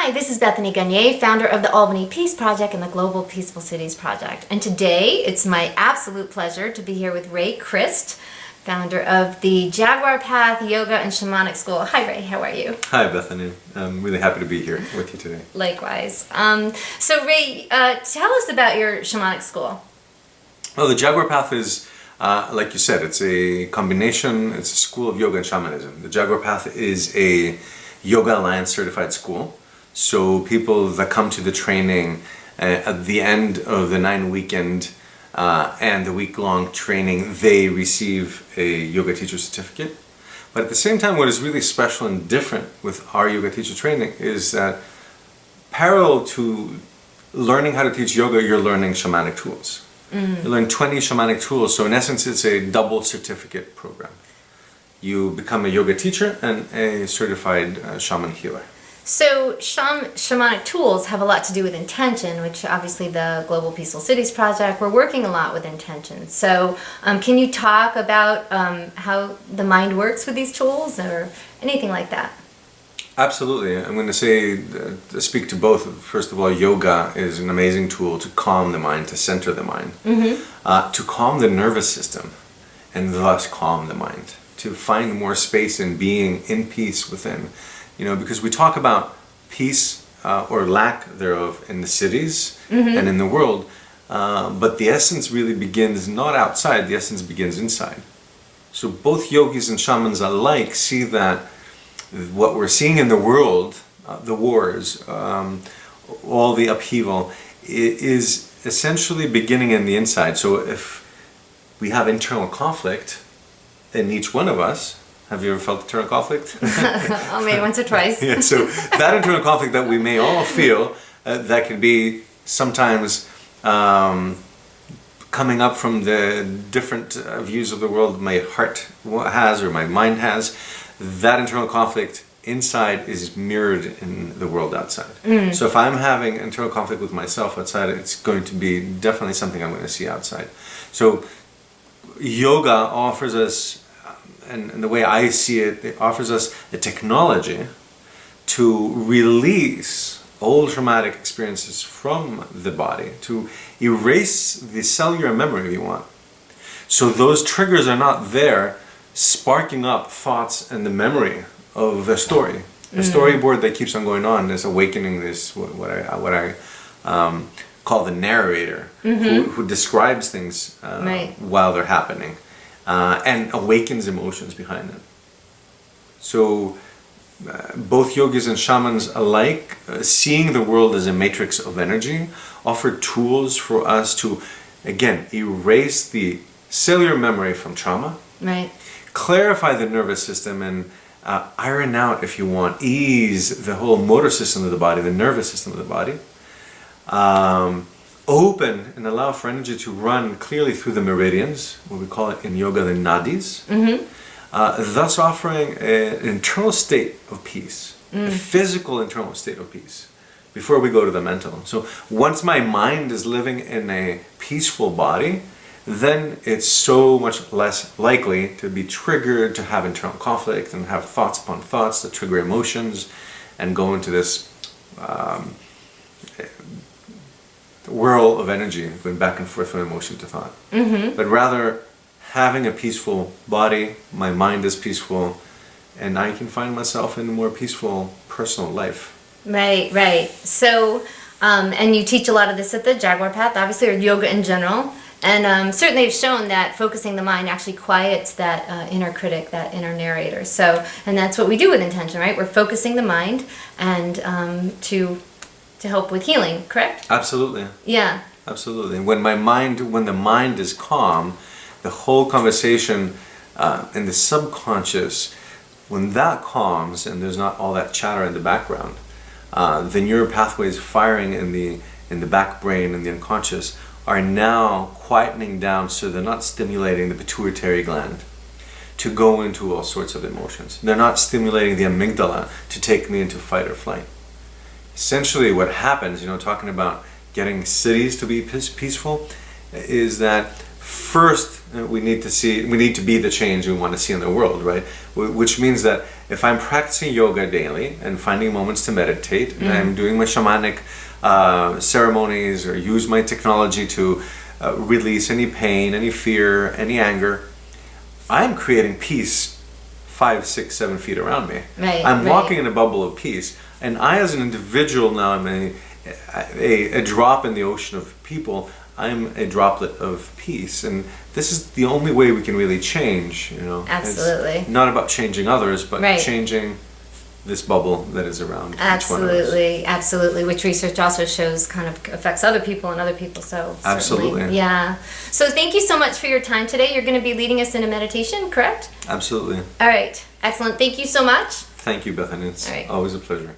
Hi, this is Bethany Gagnier, founder of the Albany Peace Project and the Global Peaceful Cities Project. And today, it's my absolute pleasure to be here with Crist, founder of the Jaguar Path Yoga and Shamanic School. Hi Ray, how are you? Hi Bethany, I'm really happy to be here with you today. Likewise. So Ray, tell us about your shamanic school. Well, the Jaguar Path is, like you said, it's a combination, it's a school of yoga and shamanism. The Jaguar Path is a Yoga Alliance certified school. So people that come to the training at the end of the 9-weekend and the week-long training, they receive a yoga teacher certificate. But at the same time, what is really special and different with our yoga teacher training is that parallel to learning how to teach yoga, you're learning shamanic tools. You learn 20 shamanic tools, so in essence it's a double certificate program. You become a yoga teacher and a certified shaman healer. So shamanic tools have a lot to do with intention, which obviously the Global Peaceful Cities Project, we're working a lot with intention. So can you talk about how the mind works with these tools or anything like that? Absolutely. I'm going to say, speak to both. First of all, yoga is an amazing tool to calm the mind, to center the mind, to calm the nervous system and thus calm the mind, to find more space in being in peace within. You know, because we talk about peace or lack thereof in the cities and in the world, but the essence really begins not outside, the essence begins inside. So both yogis and shamans alike see that what we're seeing in the world, the wars, all the upheaval, is essentially beginning in the inside. So if we have internal conflict in each one of us, have you ever felt internal conflict? Oh, maybe once or twice. Yeah, so that internal conflict that we may all feel, that can be sometimes coming up from the different views of the world my heart has or my mind has, that internal conflict inside is mirrored in the world outside. So if I'm having internal conflict with myself outside, it's going to be definitely something I'm going to see outside. So yoga offers us, and the way I see it, it offers us a technology to release old traumatic experiences from the body, to erase the cellular memory, if you want. So those triggers are not there sparking up thoughts and the memory of a story. A storyboard that keeps on going on, this awakening, this what I call the narrator, who describes things while they're happening. And awakens emotions behind it. So both yogis and shamans alike, seeing the world as a matrix of energy, offer tools for us to, again, erase the cellular memory from trauma, clarify the nervous system, and iron out, if you want, ease the whole motor system of the body, the nervous system of the body. Open and allow for energy to run clearly through the meridians, what we call it in yoga the nadis, thus offering an internal state of peace, a physical internal state of peace, before we go to the mental. So once my mind is living in a peaceful body, then it's so much less likely to be triggered, to have internal conflict and have thoughts upon thoughts that trigger emotions and go into this whirl of energy, going back and forth from emotion to thought. But rather having a peaceful body, my mind is peaceful, and I can find myself in a more peaceful personal life. Right. So, and you teach a lot of this at the Jaguar Path, obviously, or yoga in general. And certainly have shown that focusing the mind actually quiets that inner critic, that inner narrator. So, and that's what we do with intention, right? We're focusing the mind and to help with healing, correct? Absolutely. Yeah. Absolutely. When the mind is calm, the whole conversation in the subconscious, when that calms and there's not all that chatter in the background, the neural pathways firing in the back brain and the unconscious are now quietening down, so they're not stimulating the pituitary gland to go into all sorts of emotions. They're not stimulating the amygdala to take me into fight or flight. Essentially what happens, talking about getting cities to be peaceful, is that first we need to be the change we want to see in the world, right? Which means that if I'm practicing yoga daily and finding moments to meditate, and I'm doing my shamanic ceremonies or use my technology to release any pain, any fear, any anger, I'm creating peace 5, 6, 7 feet around me. Right, I'm right. walking in a bubble of peace, and I as an individual now am a drop in the ocean of people. I'm a droplet of peace, and this is the only way we can really change, you know. Absolutely. It's not about changing others, but Right. changing this bubble that is around each one of us. Absolutely, absolutely. Which research also shows kind of affects other people and other people. So certainly, Absolutely. yeah. So thank you so much for your time today. You're going to be leading us in a meditation, correct? Absolutely. All right, excellent. Thank you so much. Thank you, Bethany. It's All right. always a pleasure.